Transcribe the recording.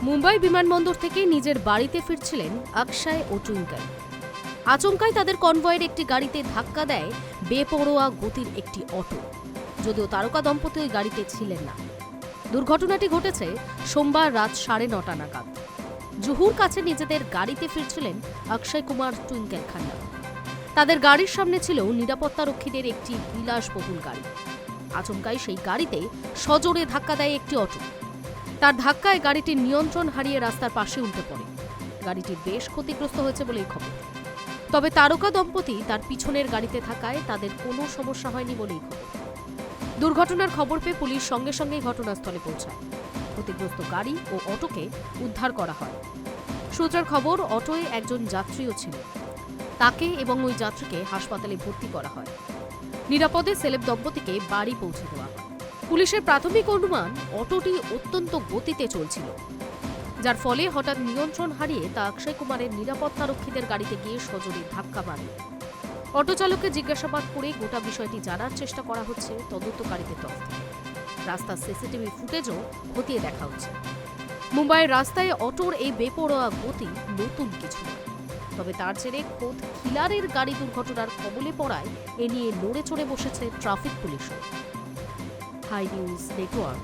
মুম্বাই বিমানবন্দর থেকে নিজের বাড়িতে ফিরছিলেন অক্ষয় ও টুইঙ্কেল। আচমকাই তাদের কনভয়ের একটি গাড়িতে ধাক্কা দেয় বেপরোয়া গতির একটি অটো। যদিও তারকা দম্পতি ওই গাড়িতে ছিলেন না। দুর্ঘটনাটি ঘটেছে সোমবার রাত 9:30 নাগাদ। জুহুর কাছে নিজেদের গাড়িতে ফিরছিলেন অক্ষয় কুমার টুইঙ্কেল খান্না। তাদের গাড়ির সামনে ছিল নিরাপত্তারক্ষীদের একটি বিলাসবহুল গাড়ি। আচমকাই সেই গাড়িতে সজোরে ধাক্কা দেয় একটি অটো। তার ধাক্কায় গাড়িটির নিয়ন্ত্রণ হারিয়ে রাস্তার পাশে উল্টে পড়ে। গাড়িটি বেশ ক্ষতিগ্রস্ত হয়েছে বলেই খবর। তবে তারকা দম্পতি তার পিছনের গাড়িতে থাকায় তাদের কোনো সমস্যা হয়নি বলেই খবর। দুর্ঘটনার খবর পেয়ে পুলিশ সঙ্গে সঙ্গেই ঘটনাস্থলে পৌঁছায়। ক্ষতিগ্রস্ত গাড়ি ও অটোকে উদ্ধার করা হয়। সূত্রের খবর, অটোয় একজন যাত্রীও ছিল। তাকে এবং ওই যাত্রীকে হাসপাতালে ভর্তি করা হয়। নিরাপদে সেলেব দম্পতিকে বাড়ি পৌঁছে দেওয়া হয়। পুলিশের প্রাথমিক অনুমান, অটোটি অত্যন্ত গতিতে চলছিল, যার ফলে হঠাৎ নিয়ন্ত্রণ হারিয়ে তা অক্ষয় কুমারের নিরাপত্তারক্ষীদের গাড়িতে গিয়ে সজোরে ধাক্কা মারে। অটো চালককে জিজ্ঞাসাবাদ করে গোটা বিষয়টি জানার চেষ্টা করা হচ্ছে তদন্তকারীদের তরফ থেকে। রাস্তার সিসিটিভি ফুটেজও খতিয়ে দেখা হচ্ছে। মুম্বাইয়ের রাস্তায় অটোর এই বেপরোয়া গতি নতুন কিছু নয়। তবে তার জেরে খোদ খিলারের গাড়ি দুর্ঘটনার কবলে পড়ায় এ নিয়ে নড়ে চড়ে বসেছে ট্রাফিক পুলিশও। High News network.